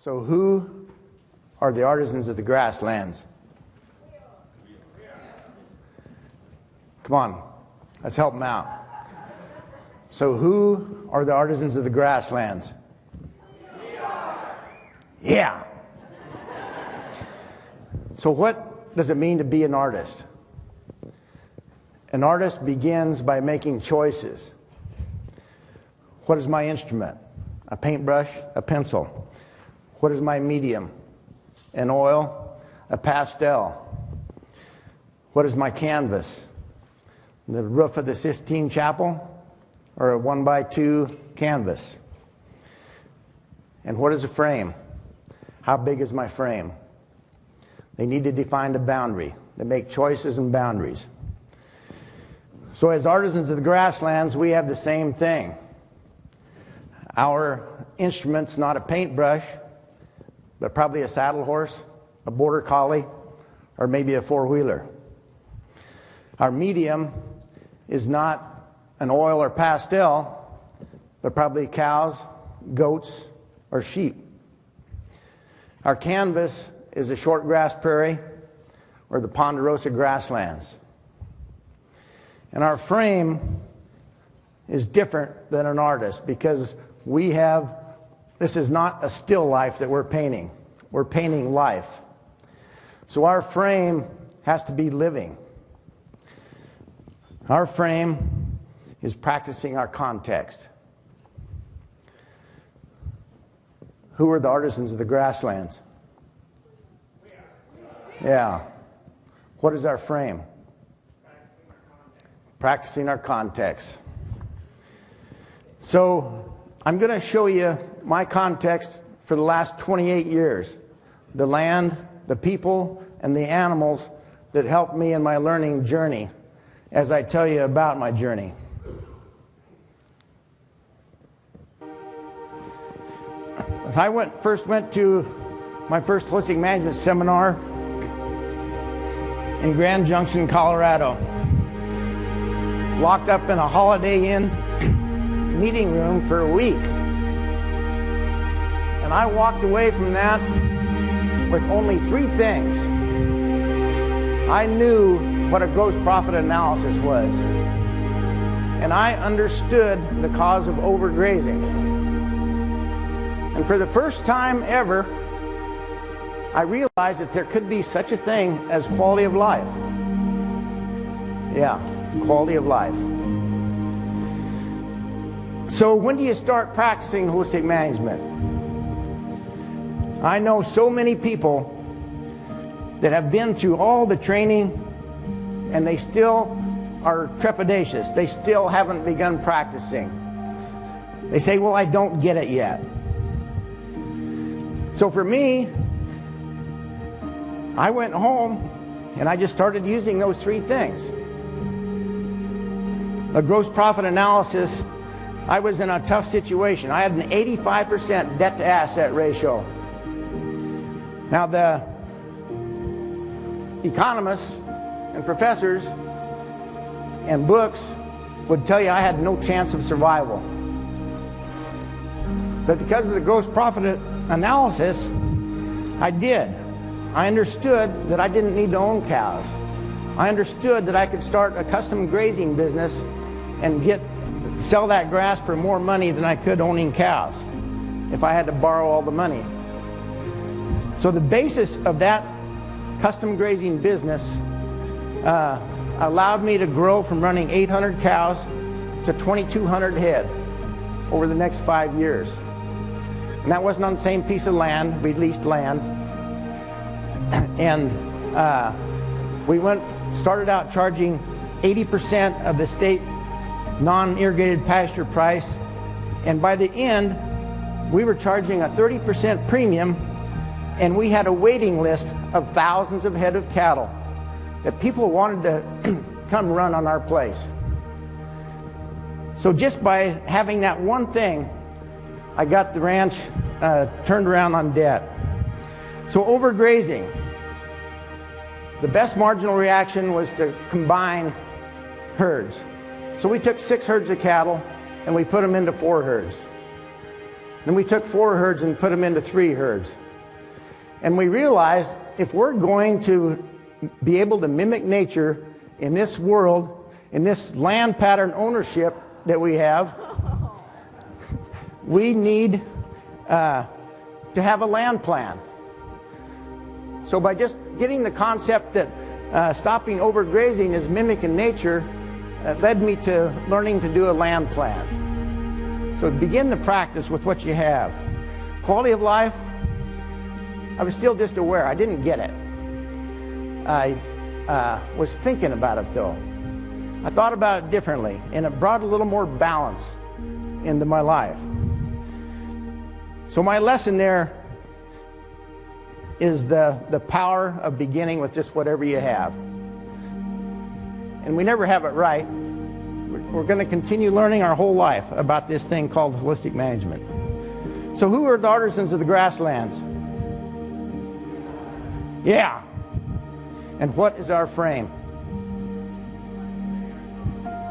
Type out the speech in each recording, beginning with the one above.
So who are the artisans of the grasslands? Come on, let's help them out. So who are the artisans of the grasslands? Yeah. So what does it mean to be an artist? An artist begins by making choices. What is my instrument? A paintbrush, a pencil. What is my medium? An oil, a pastel. What is my canvas? The roof of the Sistine Chapel or a 1x2 canvas? And what is a frame? How big is my frame? They need to define a boundary. They make choices and boundaries. So as artisans of the grasslands, we have the same thing. Our instrument's not a paintbrush, but probably a saddle horse, a border collie, or maybe a four-wheeler. Our medium is not an oil or pastel, but probably cows, goats, or sheep. Our canvas is a short grass prairie or the ponderosa grasslands. And our frame is different than an artist because this is not a still life that we're painting. We're painting life. So our frame has to be living. Our frame is practicing our context. Who are the artisans of the grasslands? Yeah. What is our frame? Practicing our context. So I'm going to show you my context for the last 28 years. The land, the people, and the animals that helped me in my learning journey as I tell you about my journey. I first went to my first holistic management seminar in Grand Junction, Colorado. Locked up in a Holiday Inn meeting room for a week. And I walked away from that with only 3 things. I knew what a gross profit analysis was. And I understood the cause of overgrazing. And for the first time ever, I realized that there could be such a thing as quality of life. Yeah, quality of life. So when do you start practicing holistic management? I know so many people that have been through all the training and they still are trepidatious. They still haven't begun practicing. They say, well, I don't get it yet. So for me, I went home and I just started using those 3 things. A gross profit analysis. I was in a tough situation. I had an 85% debt to asset ratio. Now the economists and professors and books would tell you I had no chance of survival. But because of the gross profit analysis, I did. I understood that I didn't need to own cows. I understood that I could start a custom grazing business and sell that grass for more money than I could owning cows if I had to borrow all the money. So the basis of that custom grazing business allowed me to grow from running 800 cows to 2,200 head over the next 5 years. And that wasn't on the same piece of land. We leased land. And we started out charging 80% of the state non-irrigated pasture price. And by the end, we were charging a 30% premium, and we had a waiting list of thousands of head of cattle that people wanted to come run on our place. So just by having that one thing, I got the ranch turned around on debt. So overgrazing. The best marginal reaction was to combine herds. So we took 6 herds of cattle and we put them into 4 herds. Then we took 4 herds and put them into 3 herds. And we realized if we're going to be able to mimic nature in this world, in this land pattern ownership that we have, we need to have a land plan. So by just getting the concept that stopping overgrazing is mimicking nature, led me to learning to do a land plan. So begin the practice with what you have. Quality of life, I was still just aware. I didn't get it. I was thinking about it though. I thought about it differently, and it brought a little more balance into my life. So my lesson there is the power of beginning with just whatever you have. And we never have it right. We're going to continue learning our whole life about this thing called holistic management. So who are the artisans of the grasslands? Yeah. And what is our frame?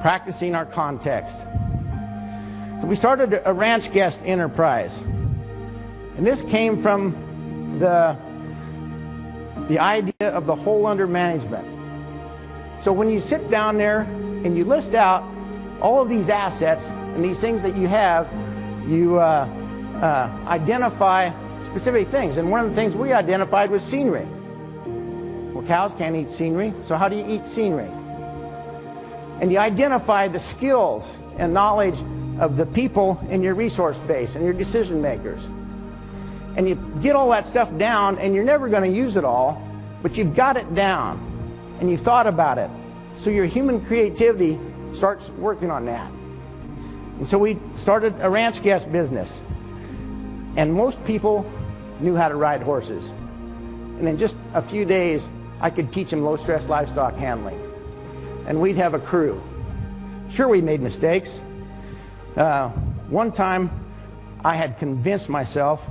Practicing our context. So we started a ranch guest enterprise. And this came from the idea of the whole under management. So when you sit down there and you list out all of these assets and these things that you have, you identify specific things. And one of the things we identified was scenery. Well, cows can't eat scenery, so how do you eat scenery? And you identify the skills and knowledge of the people in your resource base and your decision makers. And you get all that stuff down, and you're never going to use it all, but you've got it down, and you've thought about it. So your human creativity starts working on that. And so we started a ranch guest business. And most people knew how to ride horses. And in just a few days, I could teach them low-stress livestock handling. And we'd have a crew. Sure, we made mistakes. One time, I had convinced myself,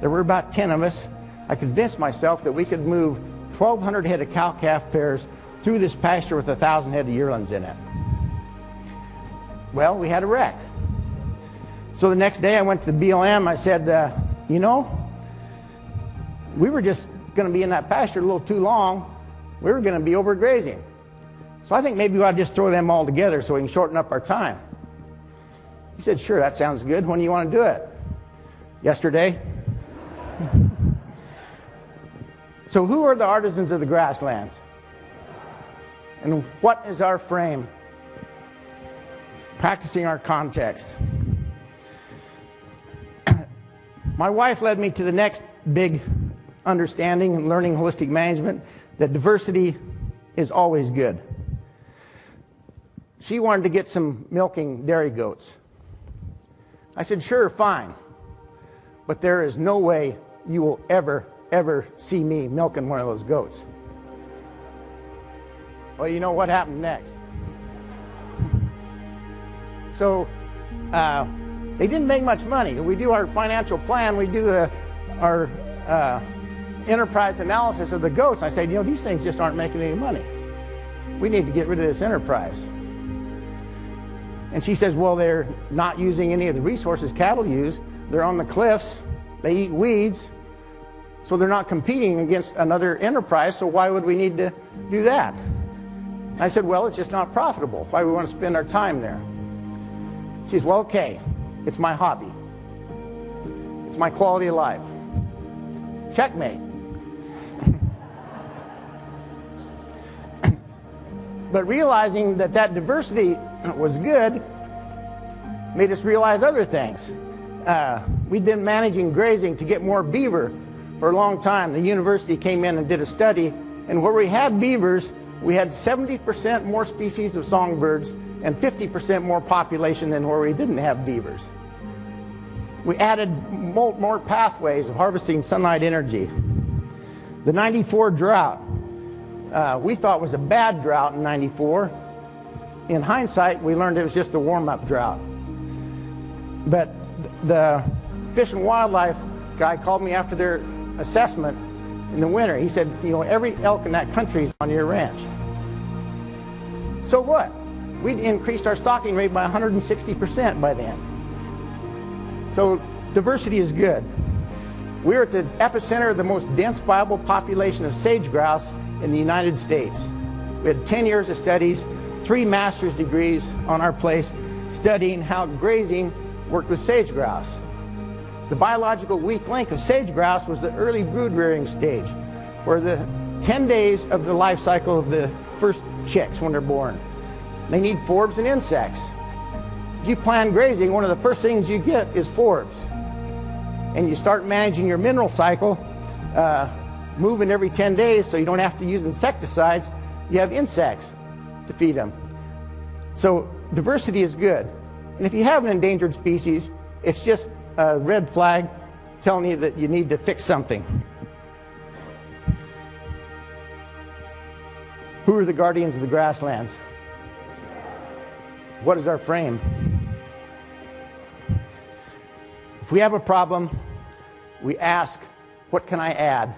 there were about 10 of us, I convinced myself that we could move 1,200 head of cow-calf pairs through this pasture with 1,000 head of yearlings in it. Well, we had a wreck. So the next day I went to the BLM. I said, you know, we were just going to be in that pasture a little too long. We were going to be overgrazing. So I think maybe we ought to just throw them all together so we can shorten up our time. He said, sure, that sounds good. When do you want to do it? Yesterday. So who are the artisans of the grasslands? And what is our frame? Practicing our context. My wife led me to the next big understanding and learning holistic management, that diversity is always good. She wanted to get some milking dairy goats. I said, sure, fine. But there is no way you will ever see me milking one of those goats. Well, you know what happened next. So they didn't make much money. We do our financial plan. We do our enterprise analysis of the goats. I said, you know, these things just aren't making any money. We need to get rid of this enterprise. And she says, well, they're not using any of the resources cattle use. They're on the cliffs. They eat weeds. So they're not competing against another enterprise. So why would we need to do that? I said, well, it's just not profitable. Why do we want to spend our time there? She says, well, okay, it's my hobby. It's my quality of life. Checkmate. But realizing that that diversity was good made us realize other things. We'd been managing grazing to get more beaver for a long time. The university came in and did a study, and where we had beavers, we had 70% more species of songbirds and 50% more population than where we didn't have beavers. We added more pathways of harvesting sunlight energy. The 94 drought, we thought was a bad drought in 94. In hindsight, we learned it was just a warm-up drought. But the Fish and Wildlife guy called me after their assessment in the winter. He said, you know, every elk in that country is on your ranch. So what? We'd increased our stocking rate by 160% by then. So diversity is good. We're at the epicenter of the most dense viable population of sage grouse in the United States. We had 10 years of studies, 3 master's degrees on our place studying how grazing worked with sage grouse. The biological weak link of sage grouse was the early brood rearing stage, where the 10 days of the life cycle of the first chicks when they're born. They need forbs and insects. If you plan grazing, one of the first things you get is forbs. And you start managing your mineral cycle, moving every 10 days so you don't have to use insecticides. You have insects to feed them. So diversity is good. And if you have an endangered species, it's just a red flag telling you that you need to fix something. Who are the guardians of the grasslands? What is our frame? If we have a problem, we ask, what can I add?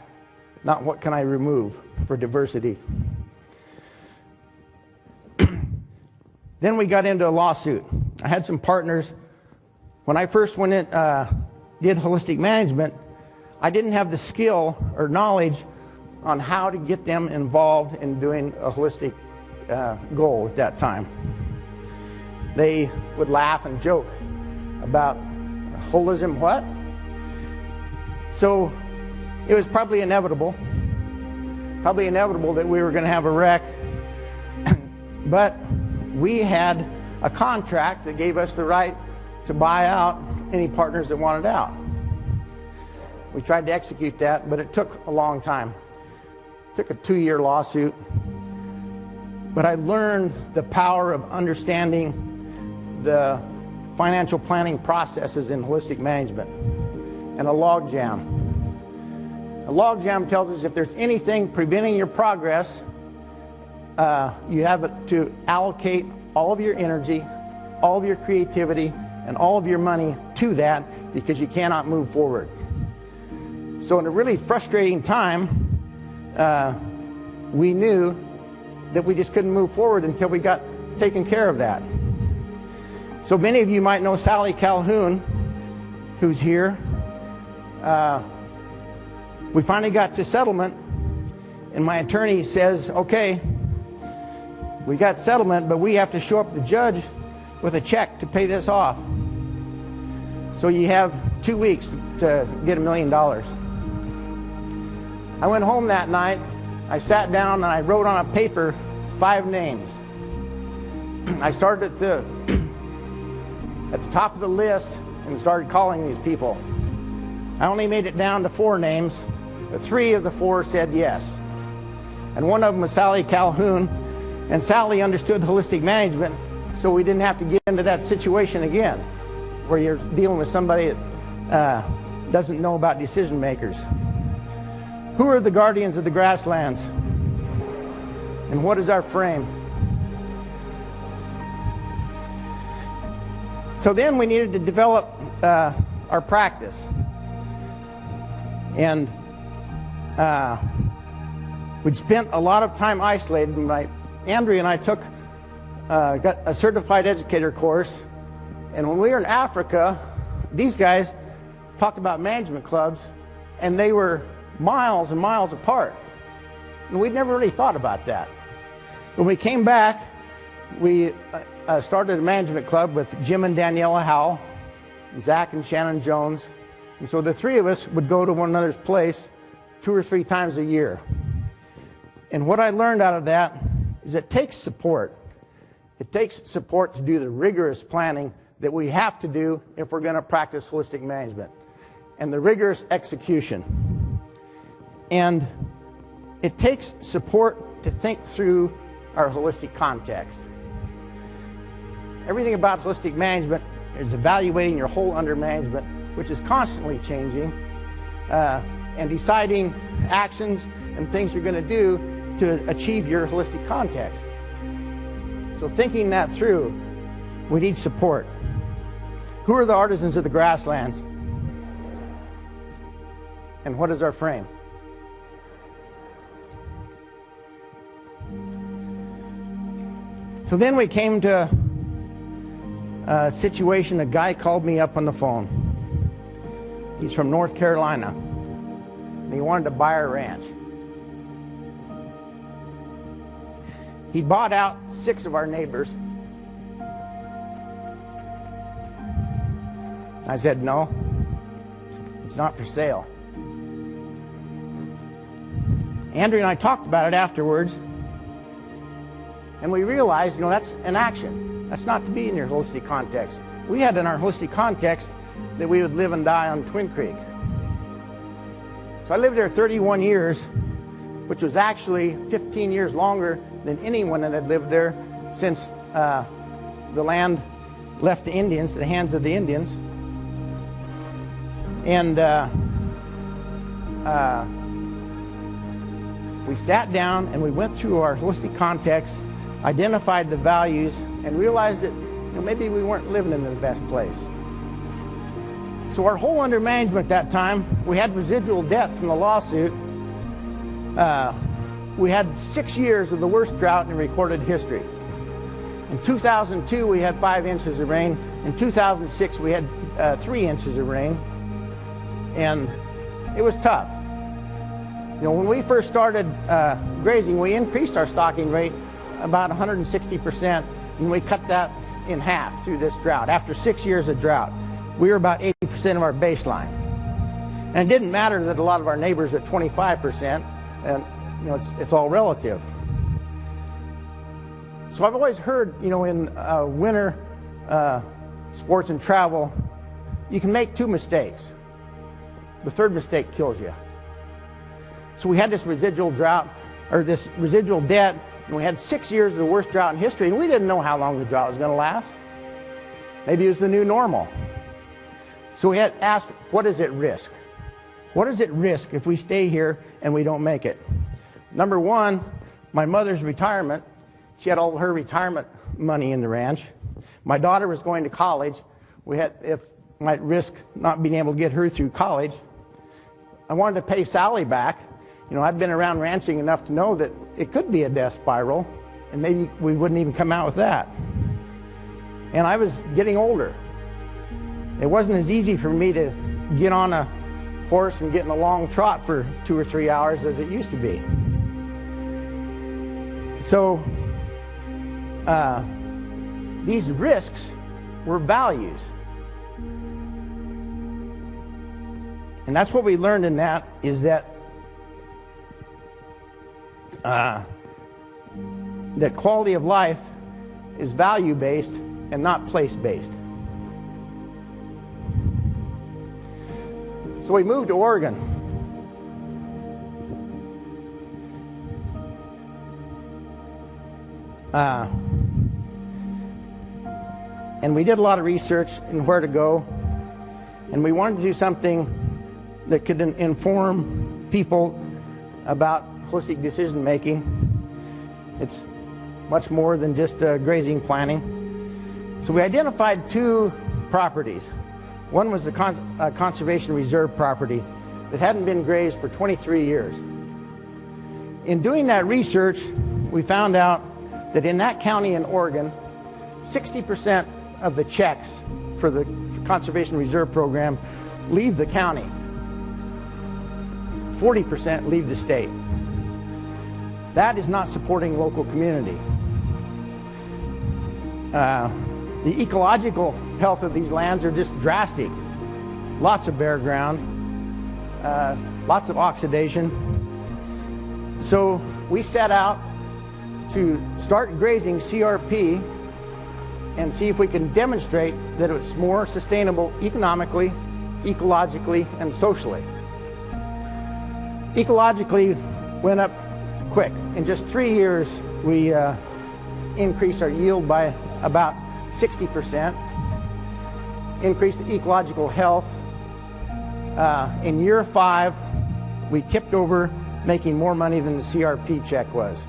Not what can I remove for diversity. Then we got into a lawsuit. I had some partners. When I first went in, did holistic management, I didn't have the skill or knowledge on how to get them involved in doing a holistic goal at that time. They would laugh and joke about holism what? So it was probably inevitable that we were going to have a wreck. But we had a contract that gave us the right to buy out any partners that wanted out. We tried to execute that, but it took a long time. It took a 2-year lawsuit. But I learned the power of understanding the financial planning processes in holistic management and a log jam. A log jam tells us if there's anything preventing your progress, you have to allocate all of your energy, all of your creativity, and all of your money to that because you cannot move forward. So in a really frustrating time, we knew that we just couldn't move forward until we got taken care of that. So many of you might know Sally Calhoun, who's here. We finally got to settlement, and my attorney says, okay, we got settlement, but we have to show up to the judge with a check to pay this off. So you have 2 weeks to get $1 million. I went home that night. I sat down and I wrote on a paper 5 names. I started at the top of the list and started calling these people. I only made it down to 4 names, but 3 of the 4 said yes. And one of them was Sally Calhoun, and Sally understood holistic management, so we didn't have to get into that situation again, where you're dealing with somebody that doesn't know about decision makers. Who are the guardians of the grasslands? And what is our frame? So then we needed to develop our practice. And we'd spent a lot of time isolated. Andrea and I got a certified educator course. And when we were in Africa, these guys talked about management clubs, and they were miles and miles apart. And we'd never really thought about that. When we came back, we started a management club with Jim and Daniela Howell, and Zach and Shannon Jones. And so the 3 of us would go to one another's place 2 or 3 times a year. And what I learned out of that is it takes support. It takes support to do the rigorous planning that we have to do if we're going to practice holistic management, and the rigorous execution. And it takes support to think through our holistic context. Everything about holistic management is evaluating your whole under management, which is constantly changing, and deciding actions and things you're going to do to achieve your holistic context. So thinking that through, we need support. Who are the artisans of the grasslands? And what is our frame? So then we came to a situation. A guy called me up on the phone. He's from North Carolina, and he wanted to buy our ranch. He bought out 6 of our neighbors. I said, no, it's not for sale. Andrew and I talked about it afterwards, and we realized, that's an action. That's not to be in your holistic context. We had in our holistic context that we would live and die on Twin Creek. So I lived there 31 years, which was actually 15 years longer than anyone that had lived there since the land left the Indians, the hands of the Indians. And we sat down and we went through our holistic context, identified the values, and realized that maybe we weren't living in the best place. So our whole under management at that time, we had residual debt from the lawsuit. We had 6 years of the worst drought in recorded history. In 2002, we had 5 inches of rain. In 2006, we had 3 inches of rain. And it was tough. When we first started grazing, we increased our stocking rate about 160%, and we cut that in half through this drought. After 6 years of drought, we were about 80% of our baseline. And it didn't matter that a lot of our neighbors at 25%, and it's all relative. So I've always heard, in winter sports and travel, you can make 2 mistakes. The third mistake kills you. So we had this residual drought, or this residual debt, and we had 6 years of the worst drought in history, and we didn't know how long the drought was going to last. Maybe it was the new normal. So we had asked, what is at risk? What is at risk if we stay here and we don't make it? Number one, my mother's retirement. She had all her retirement money in the ranch. My daughter was going to college. Might risk not being able to get her through college. I wanted to pay Sally back. I'd been around ranching enough to know that it could be a death spiral, and maybe we wouldn't even come out with that. And I was getting older. It wasn't as easy for me to get on a horse and get in a long trot for 2 or 3 hours as it used to be. So these risks were values. And that's what we learned in that, is that that quality of life is value-based and not place-based. So we moved to Oregon. And we did a lot of research in where to go, and we wanted to do something that could inform people about holistic decision making. It's much more than just grazing planning. So we identified 2 properties. One was the conservation reserve property that hadn't been grazed for 23 years. In doing that research, we found out that in that county in Oregon, 60% of the checks for the conservation reserve program leave the county. 40% leave the state. That is not supporting local community. The ecological health of these lands are just drastic. Lots of bare ground, lots of oxidation. So we set out to start grazing CRP and see if we can demonstrate that it's more sustainable economically, ecologically, and socially. Ecologically went up quick. In just 3 years, we increased our yield by about 60%, increased the ecological health. In year 5, we tipped over making more money than the CRP check was.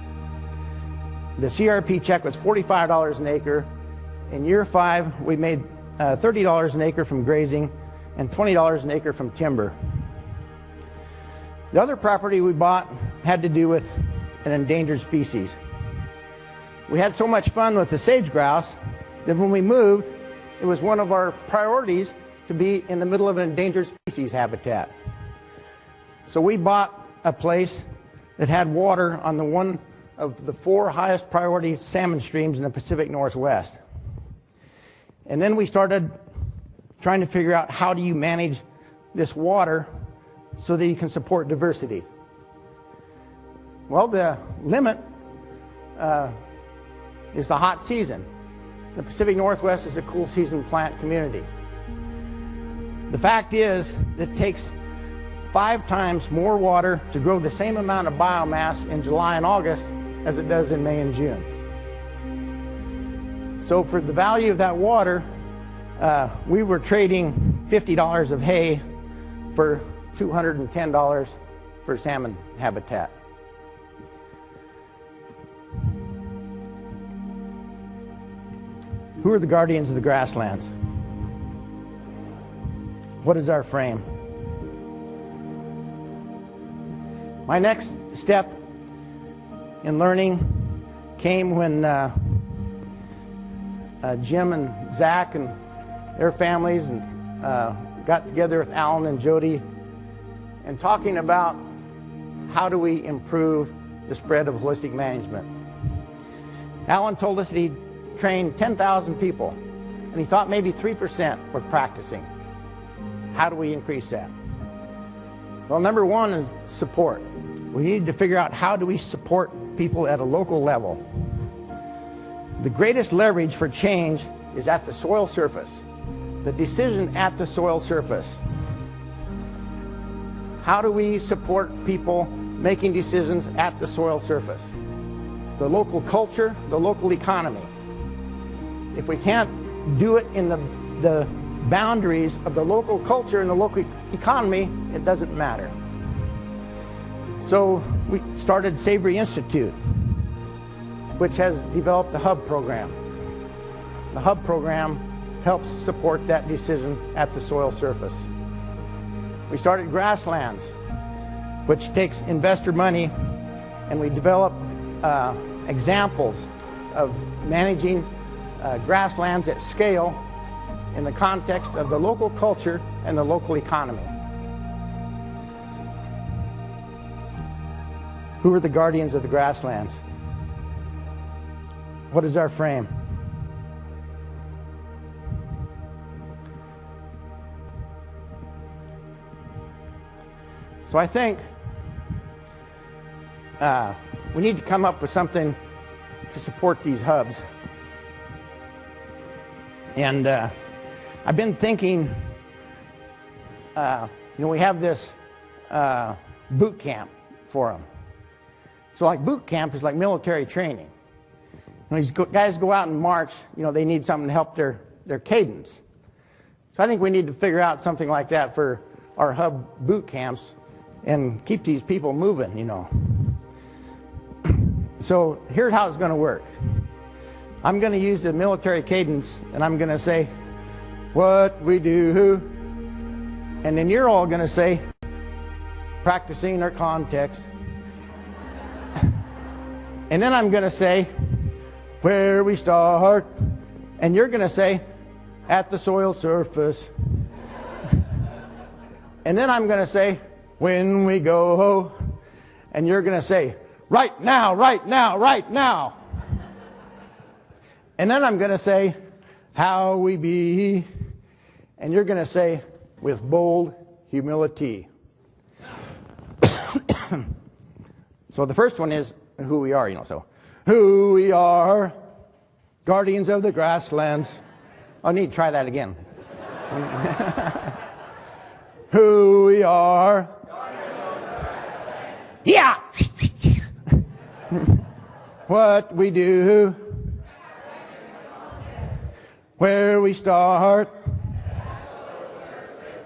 The CRP check was $45 an acre. In year 5, we made $30 an acre from grazing and $20 an acre from timber. The other property we bought had to do with an endangered species. We had so much fun with the sage grouse that when we moved, it was one of our priorities to be in the middle of an endangered species habitat. So we bought a place that had water on the one of the 4 highest priority salmon streams in the Pacific Northwest. And then we started trying to figure out how do you manage this water so that you can support diversity. Well, the limit is the hot season. The Pacific Northwest is a cool season plant community. The fact is that it takes 5 times more water to grow the same amount of biomass in July and August as it does in May and June. So for the value of that water, we were trading $50 of hay for $210 for salmon habitat. Who are the guardians of the grasslands? What is our frame? My next step in learning came when Jim and Zach and their families and got together with Alan and Jody and talking about how do we improve the spread of holistic management. Alan told us that he trained 10,000 people and he thought maybe 3% were practicing. How do we increase that? Well, number one is support. We need to figure out how do we support people at a local level. The greatest leverage for change is at the soil surface. The decision at the soil surface. How do we support people making decisions at the soil surface? The local culture, the local economy. If we can't do it in the boundaries of the local culture and the local economy, it doesn't matter. So we started Savory Institute, which has developed the HUB program. The HUB program helps support that decision at the soil surface. We started Grasslands, which takes investor money, and we develop examples of managing grasslands at scale in the context of the local culture and the local economy. Who are the guardians of the grasslands? What is our frame? So I think we need to come up with something to support these hubs. And I've been thinking, we have this boot camp for them. So like boot camp is like military training. When these guys go out and march, they need something to help their cadence. So I think we need to figure out something like that for our hub boot camps and keep these people moving, So here's how it's going to work. I'm going to use the military cadence, and I'm going to say, what we do. And then you're all going to say, practicing our context. And then I'm going to say, where we start. And you're going to say, at the soil surface. And then I'm going to say, when we go. And you're going to say, right now, right now, right now. And then I'm going to say, how we be. And you're going to say, with bold humility. So the first one is who we are, so who we are, guardians of the grasslands. I need to try that again. Who we are. Yeah. What we do. Where we start.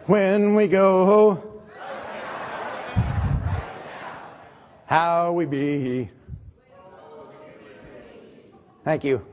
When we go. How we be. Thank you.